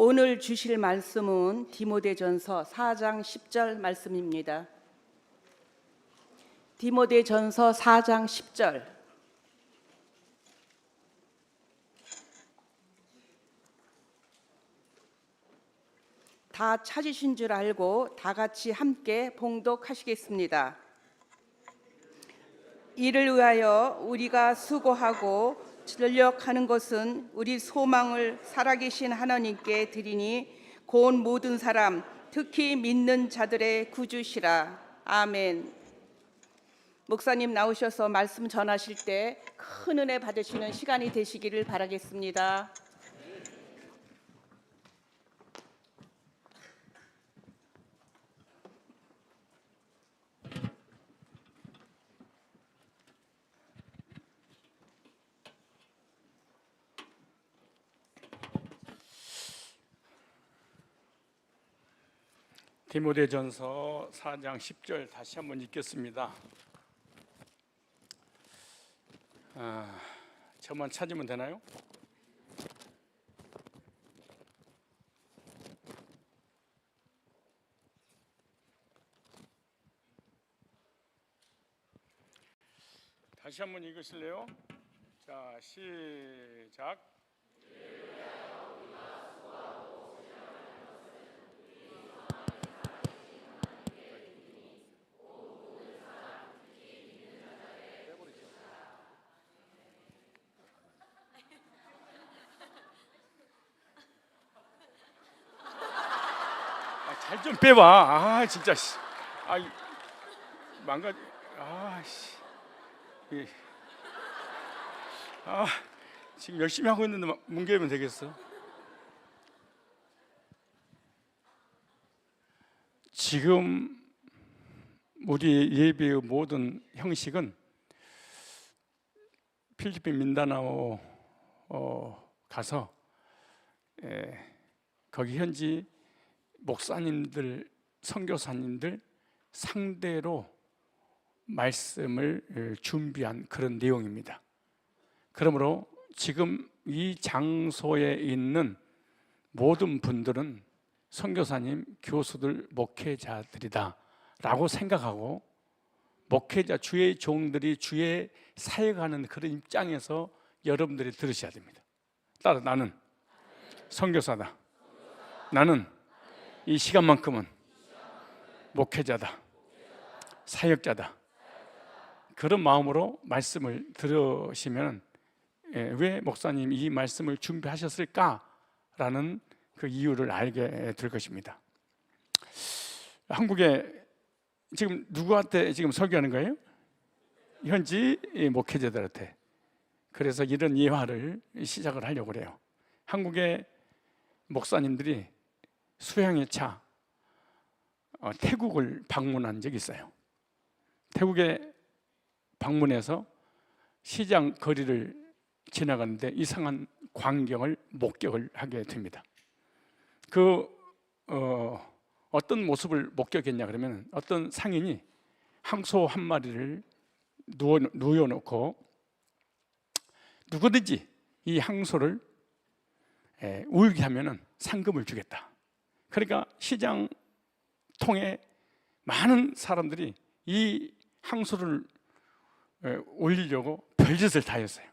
오늘 주실 말씀은 디모데전서 4장 10절 말씀입니다. 디모데전서 4장 10절. 다 찾으신 줄 알고 다 같이 함께 봉독하시겠습니다. 이를 위하여 우리가 수고하고 전력하는 것은 우리 소망을 살아계신 하나님께 드리니 곧 모든 사람 특히 믿는 자들의 구주시라. 아멘. 목사님 나오셔서 말씀 전하실 때 큰 은혜 받으시는 시간이 되시기를 바라겠습니다. 디모데전서 4장 10절 다시 한번 읽겠습니다. 저만 찾으면 되나요? 다시 한번 읽으실래요? 자, 시작. 잘 좀 빼봐. 진짜. 망가지. 지금 열심히 하고 있는데 뭉개면 되겠어? 지금 우리 예배의 모든 형식은 필리핀 민다나오 가서 거기 현지 목사님들, 선교사님들 상대로 말씀을 준비한 그런 내용입니다. 그러므로 지금 이 장소에 있는 모든 분들은 선교사님, 교수들, 목회자들이다 라고 생각하고, 목회자, 주의 종들이 주의 사역하는 그런 입장에서 여러분들이 들으셔야 됩니다. 따라 나는 선교사다. 나는 이 시간만큼은 목회자다, 사역자다. 그런 마음으로 말씀을 들으시면 왜 목사님 이 말씀을 준비하셨을까라는 그 이유를 알게 될 것입니다. 한국에 지금 누구한테 지금 설교하는 거예요? 현지 목회자들한테. 그래서 이런 예화를 시작을 하려고 그래요. 한국의 목사님들이 수양의 차 태국을 방문한 적이 있어요. 태국에 방문해서 시장 거리를 지나가는데 이상한 광경을 목격을 하게 됩니다. 어떤 모습을 목격했냐 그러면, 어떤 상인이 항소 한 마리를 누워놓고 누구든지 이 항소를 울게 하면은 상금을 주겠다. 그러니까 시장 통에 많은 사람들이 이 항소를 올리려고 별짓을 다 했어요.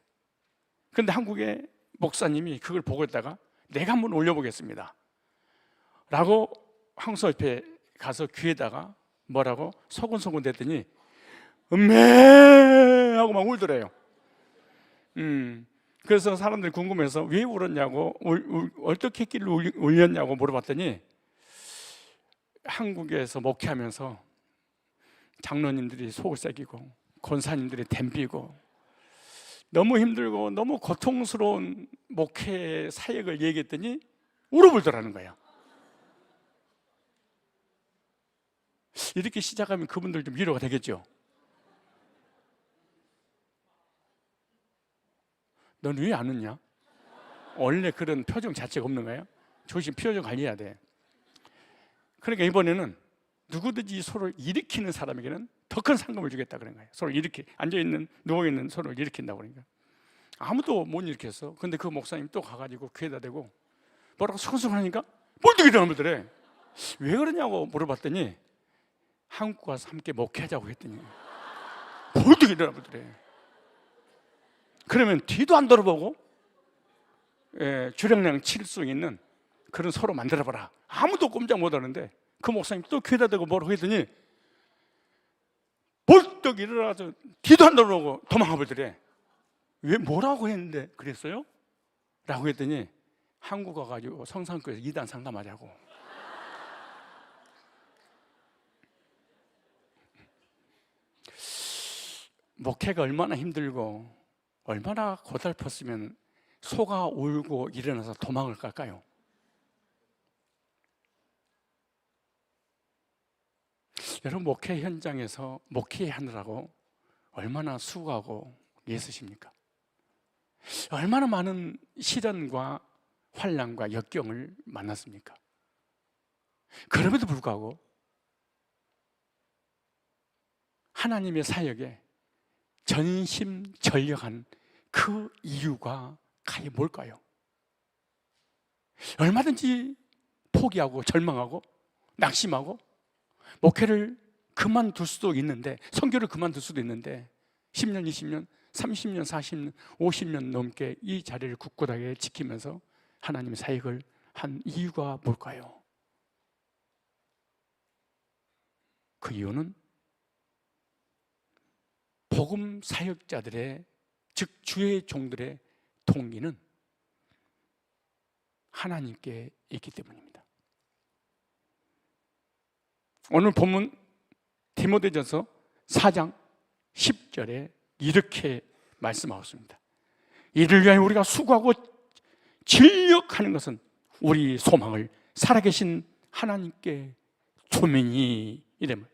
그런데 한국의 목사님이 그걸 보고 있다가 내가 한번 올려보겠습니다 라고 항소 옆에 가서 귀에다가 뭐라고 소곤소곤 des더니 음메 하고 막 울더래요. 그래서 사람들이 궁금해서 왜 울었냐고, 어떻게 했길래 울렸냐고 물어봤더니, 한국에서 목회하면서 장로님들이 속을 새기고 권사님들이 댐비고 너무 힘들고 너무 고통스러운 목회 사역을 얘기했더니 울어불더라는 거예요. 이렇게 시작하면 그분들 좀 위로가 되겠죠. 넌 왜 안 웃냐? 원래 그런 표정 자체가 없는 거예요. 조심, 표정 관리해야 돼. 그러니까 이번에는 누구든지 이 소를 일으키는 사람에게는 더 큰 상금을 주겠다 그런 거예요. 소를 앉아있는, 누워있는 소를 일으킨다고 그러니까. 아무도 못 일으켰어. 근데 그 목사님 또 가가지고 귀에다 대고 뭐라고 수근수근하니까 벌떡 일어나더래. 왜 그러냐고 물어봤더니 한국 가서 함께 목회하자고 했더니 벌떡 일어나더래. 그러면 뒤도 안 돌아보고 주량량 칠 수 있는 그런 서로 만들어봐라. 아무도 꼼짝 못하는데 그 목사님 또 귀에다 대고 뭐라고 했더니 벌떡 일어나서 뒤도 안 돌아보고 도망가 버리더래. 왜 뭐라고 했는데 그랬어요? 라고 했더니 한국 가가지고 성산교에서 이단 상담하자고. 목회가 얼마나 힘들고 얼마나 고달팠으면 소가 울고 일어나서 도망을 갈까요? 여러분, 목회 현장에서 목회하느라고 얼마나 수고하고 애쓰십니까? 얼마나 많은 시련과 환난과 역경을 만났습니까? 그럼에도 불구하고 하나님의 사역에 전심전력한 그 이유가 과연 뭘까요? 얼마든지 포기하고 절망하고 낙심하고 목회를 그만둘 수도 있는데, 선교를 그만둘 수도 있는데 10년, 20년, 30년, 40년, 50년 넘게 이 자리를 굳건하게 지키면서 하나님의 사역을 한 이유가 뭘까요? 그 이유는 복음 사역자들의, 즉 주의 종들의 동기는 하나님께 있기 때문입니다. 오늘 본문 디모데전서 4장 10절에 이렇게 말씀하고 있습니다. 이를 위하여 우리가 수고하고 진력하는 것은 우리 소망을 살아계신 하나님께 초면이 이래요.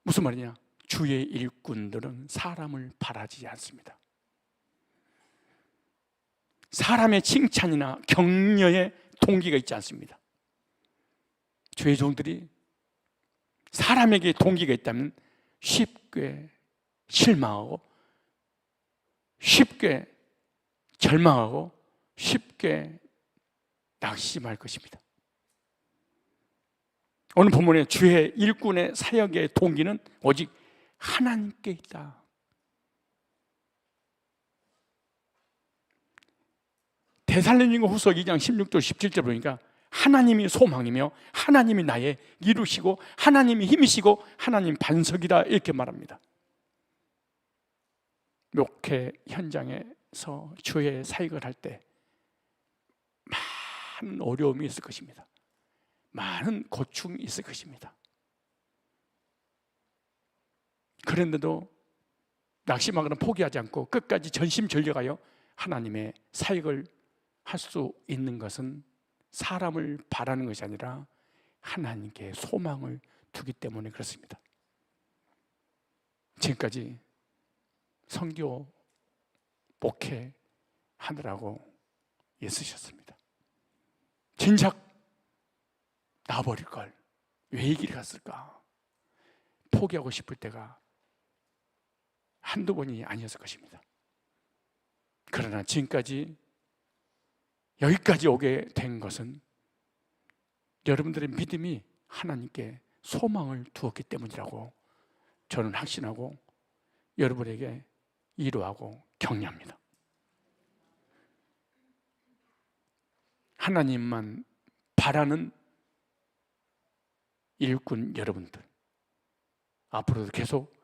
무슨 말이냐? 주의 일꾼들은 사람을 바라지 않습니다. 사람의 칭찬이나 격려의 동기가 있지 않습니다. 주의 종들이 사람에게 동기가 있다면 쉽게 실망하고 쉽게 절망하고 쉽게 낙심할 것입니다. 오늘 본문에 주의 일꾼의 사역의 동기는 오직 하나님께 있다. 데살로니가 후서 2장 16절 17절 보니까 하나님이 소망이며 하나님이 나의 이루시고 하나님이 힘이시고 하나님 반석이다, 이렇게 말합니다. 목회 현장에서 주의 사역을 할 때 많은 어려움이 있을 것입니다. 많은 고충이 있을 것입니다. 그런데도 낙심하거나 포기하지 않고 끝까지 전심전력하여 하나님의 사역을 할 수 있는 것은 사람을 바라는 것이 아니라 하나님께 소망을 두기 때문에 그렇습니다. 지금까지 선교 목회 하느라고 애쓰셨습니다. 진작 나버릴 걸 왜 이 길 갔을까? 포기하고 싶을 때가 한두 번이 아니었을 것입니다. 그러나 지금까지 여기까지 오게 된 것은 여러분들의 믿음이 하나님께 소망을 두었기 때문이라고 저는 확신하고 여러분에게 위로하고 격려합니다. 하나님만 바라는 일꾼 여러분들, 앞으로도 계속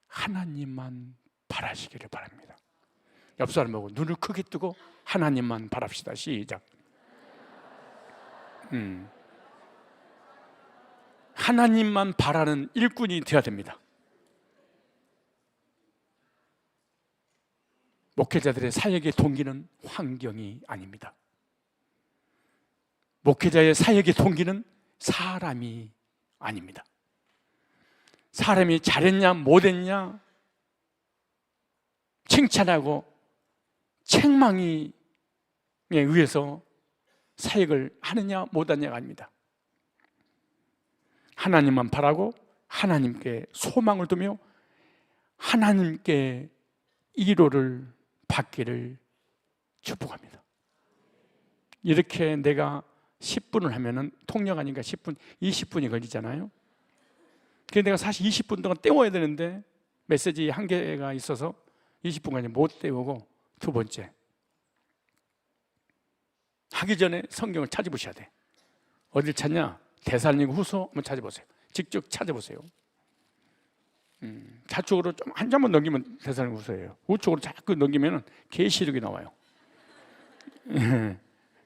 하나님만 바라시기를 바랍니다. 옆 사람하고 눈을 크게 뜨고 하나님만 바랍시다. 시작. 하나님만 바라는 일꾼이 되어야 됩니다. 목회자들의 사역의 동기는 환경이 아닙니다. 목회자의 사역의 동기는 사람이 아닙니다. 사람이 잘했냐 못했냐 칭찬하고 책망에 의해서 사역을 하느냐 못하느냐가 아닙니다. 하나님만 바라고 하나님께 소망을 두며 하나님께 위로를 받기를 축복합니다. 이렇게 내가 10분을 하면은 통역하니까 10분, 20분이 걸리잖아요. 그래서 내가 사실 20분 동안 때워야 되는데 메시지 한계가 있어서 20분까지 못 때우고, 두 번째, 하기 전에 성경을 찾아보셔야 돼. 어딜 찾냐? 데살로니가 후서 한번 찾아보세요. 직접 찾아보세요. 좌측으로 좀 한 장만 넘기면 데살로니가 후서예요. 우측으로 자꾸 넘기면 계시록이 나와요.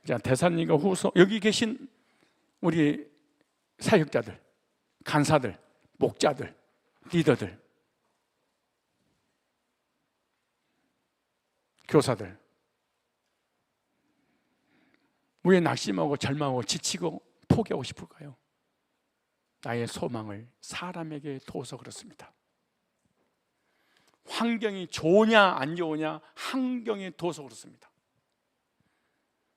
자, 데살로니가 후서, 여기 계신 우리 사역자들, 간사들, 목자들, 리더들, 교사들, 왜 낙심하고 절망하고 지치고 포기하고 싶을까요? 나의 소망을 사람에게 둬서 그렇습니다. 환경이 좋으냐 안 좋으냐 환경에 둬서 그렇습니다.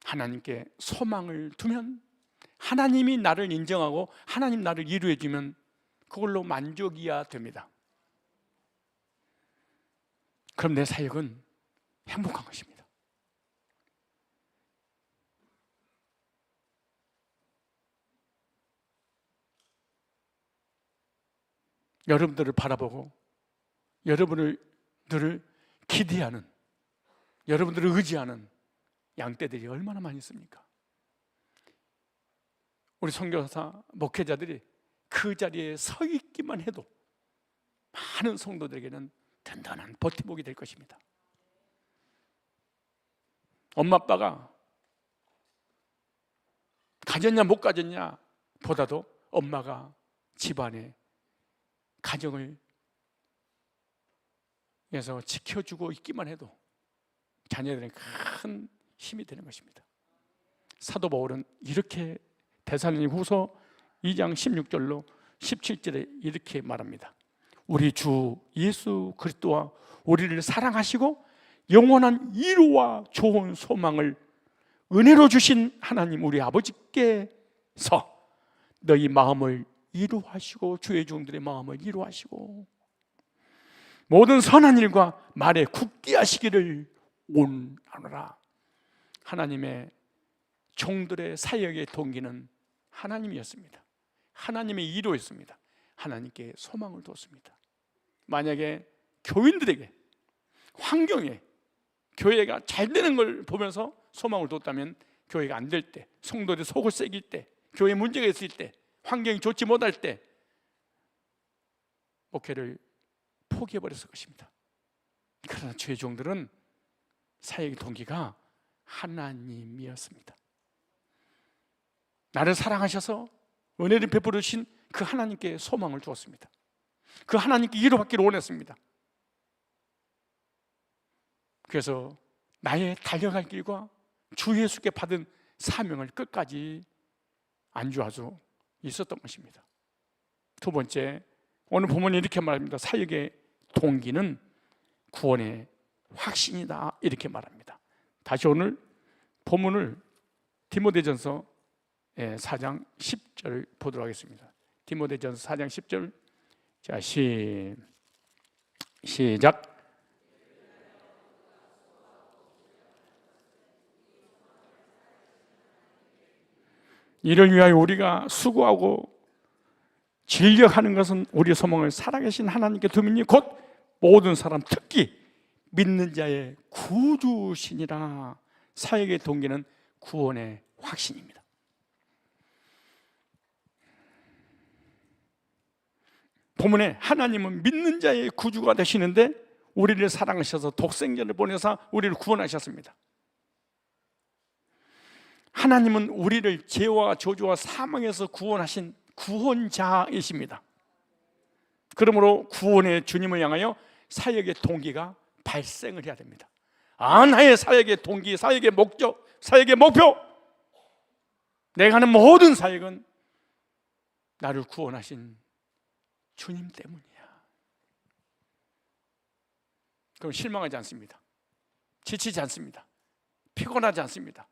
하나님께 소망을 두면 하나님이 나를 인정하고 하나님 나를 이루어 주면 그걸로 만족이야 됩니다. 그럼 내 사역은 행복한 것입니다. 여러분들을 바라보고 여러분들을 기대하는, 여러분들을 의지하는 양떼들이 얼마나 많이 있습니까? 우리 선교사, 목회자들이 그 자리에 서 있기만 해도 많은 성도들에게는 든든한 버팀목이 될 것입니다. 엄마 아빠가 가졌냐 못 가졌냐 보다도 엄마가 집안에 가정을 위해서 지켜주고 있기만 해도 자녀들에게 큰 힘이 되는 것입니다. 사도 바울은 이렇게 데살로니가 후서 2장 16절로 17절에 이렇게 말합니다. 우리 주 예수 그리스도와 우리를 사랑하시고 영원한 위로와 좋은 소망을 은혜로 주신 하나님 우리 아버지께서 너희 마음을 이루하시고 주의 종들의 마음을 이루하시고 모든 선한 일과 말에 굳게 하시기를 원하노라. 하나님의 종들의 사역의 동기는 하나님이었습니다. 하나님의 이루였습니다. 하나님께 소망을 뒀습니다. 만약에 교인들에게, 환경에 교회가 잘 되는 걸 보면서 소망을 뒀다면 교회가 안 될 때, 성도들이 속을 새길 때, 교회에 문제가 있을 때, 환경이 좋지 못할 때 목회를 포기해버렸을 것입니다. 그러나 주의 종들은 사역의 동기가 하나님이었습니다. 나를 사랑하셔서 은혜를 베풀어 주신 그 하나님께 소망을 주었습니다. 그 하나님께 위로받기를 원했습니다. 그래서 나의 달려갈 길과 주 예수께 받은 사명을 끝까지 안주하고 있었던 것입니다. 두 번째, 오늘 본문이 이렇게 말합니다. 사역의 동기는 구원의 확신이다 이렇게 말합니다. 다시 오늘 본문을 디모데전서 4장 10절 보도록 하겠습니다. 디모데전서 4장 10절. 자, 시작. 이를 위하여 우리가 수고하고 진력하는 것은 우리 소망을 살아계신 하나님께 두민이 곧 모든 사람 특히 믿는 자의 구주시니라. 사역의 동기는 구원의 확신입니다. 본문에 하나님은 믿는 자의 구주가 되시는데 우리를 사랑하셔서 독생자를 보내사 우리를 구원하셨습니다. 하나님은 우리를 죄와 저주와 사망에서 구원하신 구원자이십니다. 그러므로 구원의 주님을 향하여 사역의 동기가 발생을 해야 됩니다. 나의 사역의 동기, 사역의 목적, 사역의 목표, 내가 하는 모든 사역은 나를 구원하신 주님 때문이야. 그럼 실망하지 않습니다. 지치지 않습니다. 피곤하지 않습니다.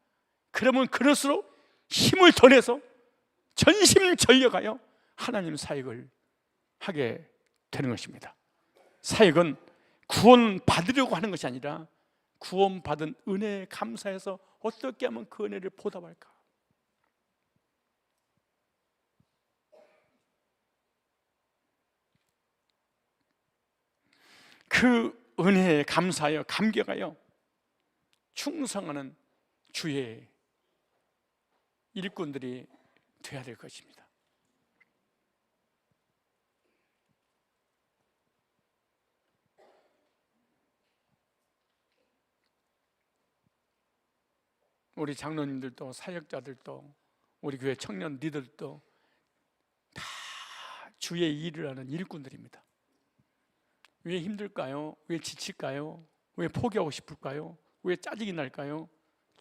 그러면 그럴수록 힘을 더 내서 전심전력하여 하나님 사역을 하게 되는 것입니다. 사역은 구원 받으려고 하는 것이 아니라 구원받은 은혜에 감사해서 어떻게 하면 그 은혜를 보답할까? 그 은혜에 감사하여 감격하여 충성하는 주의 일꾼들이 되어야 될 것입니다. 우리 장로님들도 사역자들도 우리 교회 청년들도 다 주의 일을 하는 일꾼들입니다. 왜 힘들까요? 왜 지칠까요? 왜 포기하고 싶을까요? 왜 짜증이 날까요?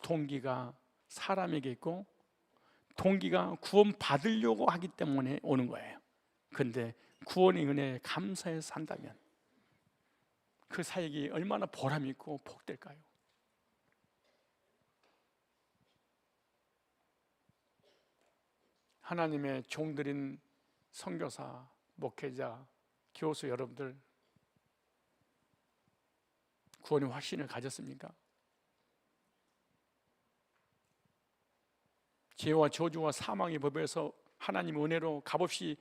동기가 사람에게 있고 동기가 구원 받으려고 하기 때문에 오는 거예요. 그런데 구원의 은혜에 감사해서 산다면 그 사역이 얼마나 보람 있고 복될까요? 하나님의 종들인 선교사, 목회자, 교수 여러분들 구원의 확신을 가졌습니까? 죄와 저주와 사망의 법에서 하나님 은혜로 값없이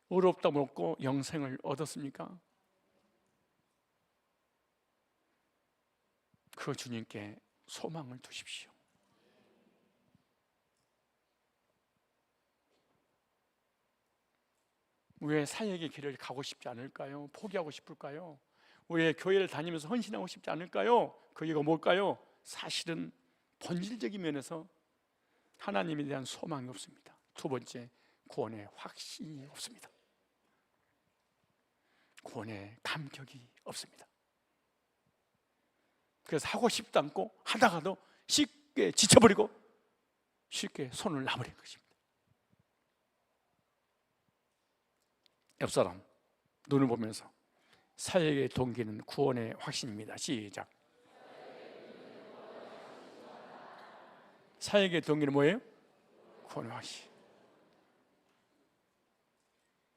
의롭다 먹고 영생을 얻었습니까? 그 주님께 소망을 두십시오. 왜 사역의 길을 가고 싶지 않을까요? 포기하고 싶을까요? 왜 교회를 다니면서 헌신하고 싶지 않을까요? 그 이유가 뭘까요? 사실은 본질적인 면에서 하나님에 대한 소망이 없습니다. 두 번째, 구원의 확신이 없습니다. 구원의 감격이 없습니다. 그래서 하고 싶지 않고 하다가도 쉽게 지쳐버리고 쉽게 손을 놔버린 것입니다. 옆사람 눈을 보면서 사역의 동기는 구원의 확신입니다. 시작. 사역의 동기는 뭐예요? 구원의 확신.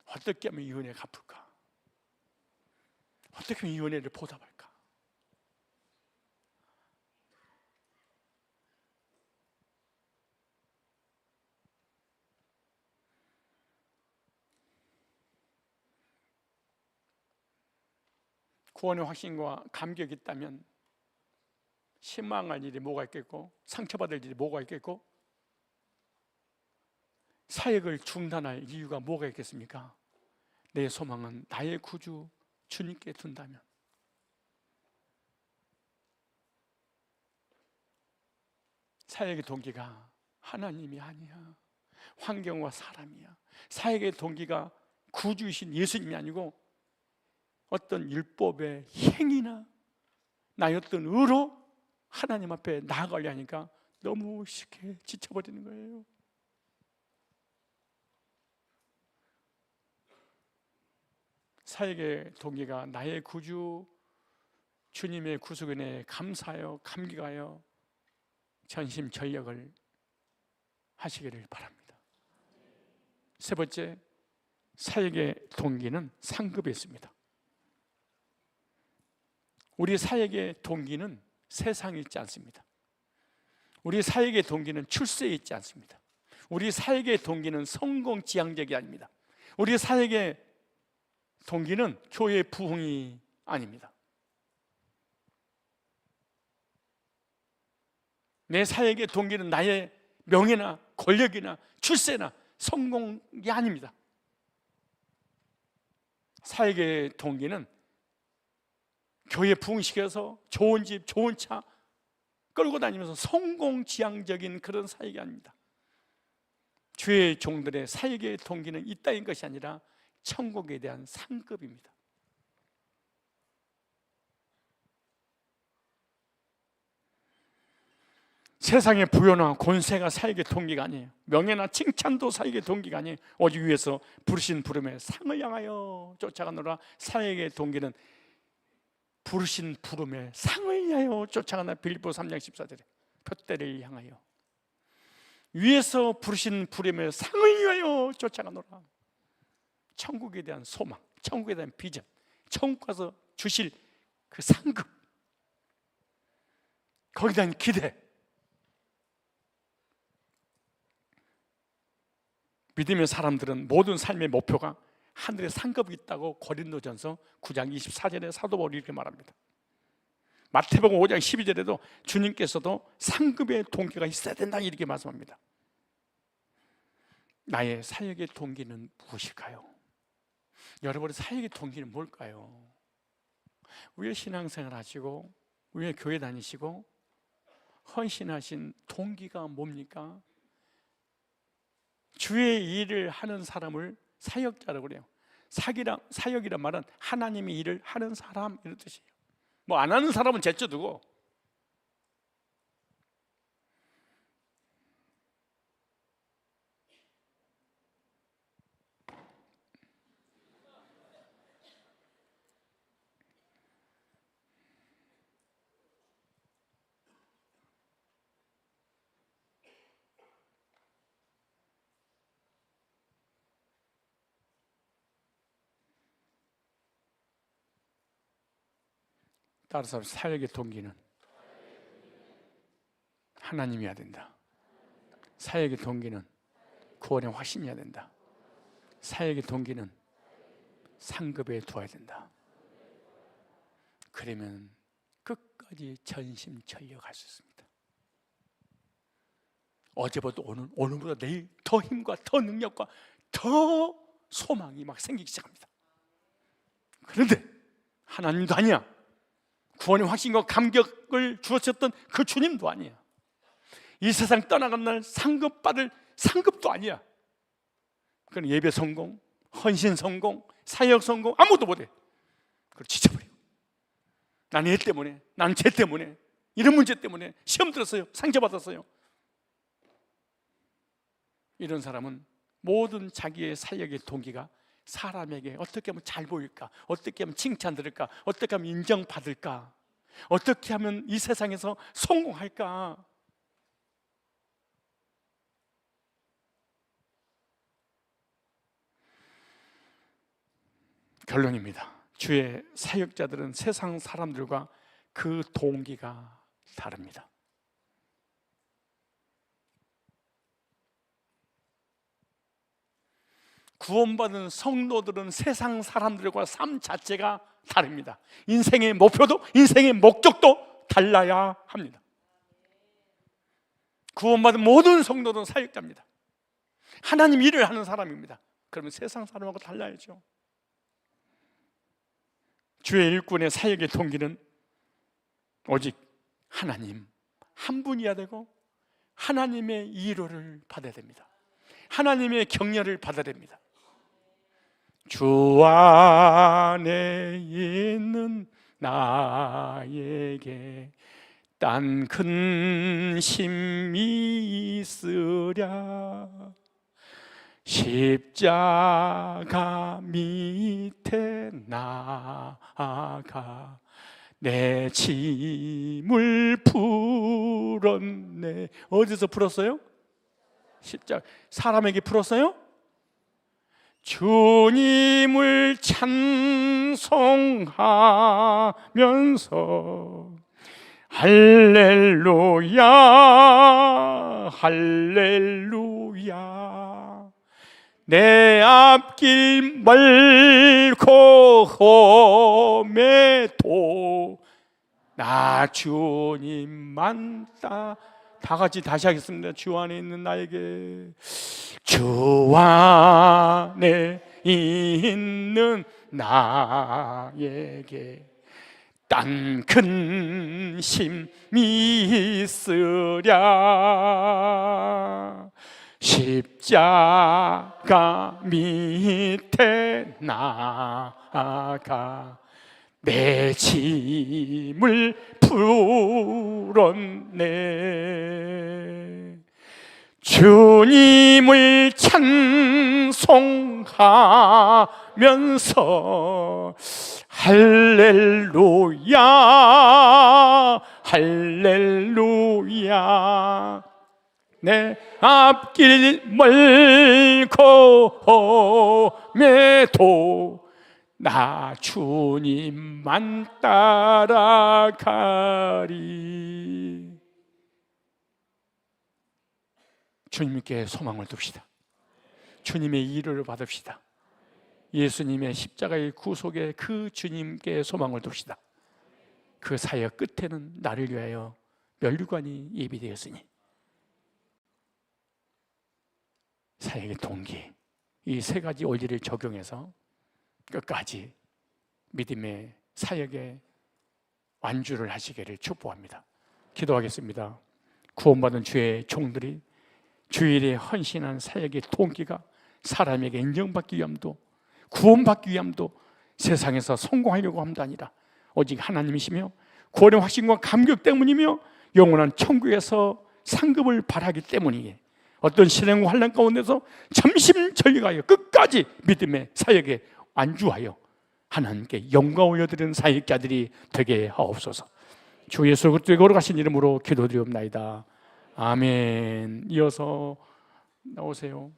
어떻게 하면 이 은혜를 갚을까? 어떻게 하면 이 은혜를 보답할까? 구원의 확신과 감격이 있다면 실망할 일이 뭐가 있겠고 상처받을 일이 뭐가 있겠고 사역을 중단할 이유가 뭐가 있겠습니까? 내 소망은 나의 구주 주님께 둔다면 사역의 동기가 하나님이 아니야, 환경과 사람이야. 사역의 동기가 구주이신 예수님이 아니고 어떤 율법의 행위나 나의 어떤 의로 하나님 앞에 나아가려 하니까 너무 쉽게 지쳐버리는 거예요. 사역의 동기가 나의 구주 주님의 구속은혜에 감사하여 감격하여 전심전력을 하시기를 바랍니다. 세 번째, 사역의 동기는 상급에 있습니다. 우리 사역의 동기는 세상에 있지 않습니다. 우리 사역의 동기는 출세에 있지 않습니다. 우리 사역의 동기는 성공 지향적이 아닙니다. 우리 사역의 동기는 교회 부흥이 아닙니다. 내 사역의 동기는 나의 명예나 권력이나 출세나 성공이 아닙니다. 사역의 동기는 교회 부흥시켜서 좋은 집, 좋은 차 끌고 다니면서 성공지향적인 그런 사역이 아닙니다. 주의 종들의 사역의 동기는 이따인 것이 아니라 천국에 대한 상급입니다. 세상의 부여나 권세가 사역의 동기가 아니에요. 명예나 칭찬도 사역의 동기가 아니에요. 오직 위에서 부르신 부름에 상을 향하여 쫓아가노라. 사역의 동기는 부르신 부름에 상을 위하여 쫓아가나. 빌립보 3장 14절에 표대를 향하여 위에서 부르신 부름에 상을 위하여 쫓아가노라. 천국에 대한 소망, 천국에 대한 비전, 천국 가서 주실 그 상급, 거기에 대한 기대. 믿음의 사람들은 모든 삶의 목표가 하늘에 상급이 있다고 고린도전서 9장 24절에 사도 바울이 이렇게 말합니다. 마태복음 5장 12절에도 주님께서도 상급의 동기가 있어야 된다 이렇게 말씀합니다. 나의 사역의 동기는 무엇일까요? 여러분의 사역의 동기는 뭘까요? 왜 신앙생활 하시고 왜 교회 다니시고 헌신하신 동기가 뭡니까? 주의 일을 하는 사람을 사역자라고 그래요. 사역이란 말은 하나님의 일을 하는 사람 이런 뜻이에요. 뭐 안 하는 사람은 제쳐두고 따라서 사역의 동기는 하나님이어야 된다. 사역의 동기는 구원의 확신이어야 된다. 사역의 동기는 상급에 두어야 된다. 그러면 끝까지 전심전력할 수 있습니다. 어제보다 오늘보다 내일 더 힘과 더 능력과 더 소망이 막 생기기 시작합니다. 그런데 하나님도 아니야. 구원의 확신과 감격을 주었었던 그 주님도 아니야. 이 세상 떠나간 날 상급받을 상급도 아니야. 그건 예배 성공, 헌신 성공, 사역 성공 아무것도 못해. 그걸 지쳐버리고 나는 얘 때문에, 나는 쟤 때문에, 이런 문제 때문에 시험 들었어요, 상처받았어요. 이런 사람은 모든 자기의 사역의 동기가 사람에게 어떻게 하면 잘 보일까, 어떻게 하면 칭찬 들을까, 어떻게 하면 인정받을까, 어떻게 하면 이 세상에서 성공할까. 결론입니다. 주의 사역자들은 세상 사람들과 그 동기가 다릅니다. 구원받은 성도들은 세상 사람들과 삶 자체가 다릅니다. 인생의 목표도 인생의 목적도 달라야 합니다. 구원받은 모든 성도들은 사역자입니다. 하나님 일을 하는 사람입니다. 그러면 세상 사람하고 달라야죠. 주의 일꾼의 사역의 동기는 오직 하나님 한 분이어야 되고 하나님의 위로를 받아야 됩니다. 하나님의 격려를 받아야 됩니다. 주 안에 있는 나에게 딴 근심이 있으랴 십자가 밑에 나아가 내 짐을 풀었네. 어디서 풀었어요? 십자가. 사람에게 풀었어요? 주님을 찬송하면서 할렐루야 할렐루야 내 앞길 멀고 험해도 나 주님만 다 같이 다시 하겠습니다. 주 안에 있는 나에게 주 안에 있는 나에게 딴 근심이 있으랴 십자가 밑에 나아가 내 짐을 풀었네. 주님을 찬송하면서 할렐루야 할렐루야 내 앞길 멀고 험해도 나 주님만 따라가리. 주님께 소망을 둡시다. 주님의 일을 받읍시다. 예수님의 십자가의 구속에 그 주님께 소망을 둡시다. 그 사역 끝에는 나를 위하여 면류관이 예비되었으니 사역의 동기, 이 세 가지 원리를 적용해서 끝까지 믿음의 사역에 완주를 하시기를 축복합니다. 기도하겠습니다. 구원받은 주의 종들이 주일에 헌신한 사역의 동기가 사람에게 인정받기 위함도 구원받기 위함도 세상에서 성공하려고 함도 아니라 오직 하나님이시며 구원의 확신과 감격 때문이며 영원한 천국에서 상급을 바라기 때문이기에 어떤 시련과 환난 가운데서 참심전력하여 끝까지 믿음의 사역에 완주하여 하나님께 영광 올려드리는 사역자들이 되게 하옵소서. 주 예수 그리스도의 거룩하신 이름으로 기도드리옵나이다. 아멘. 이어서 나오세요.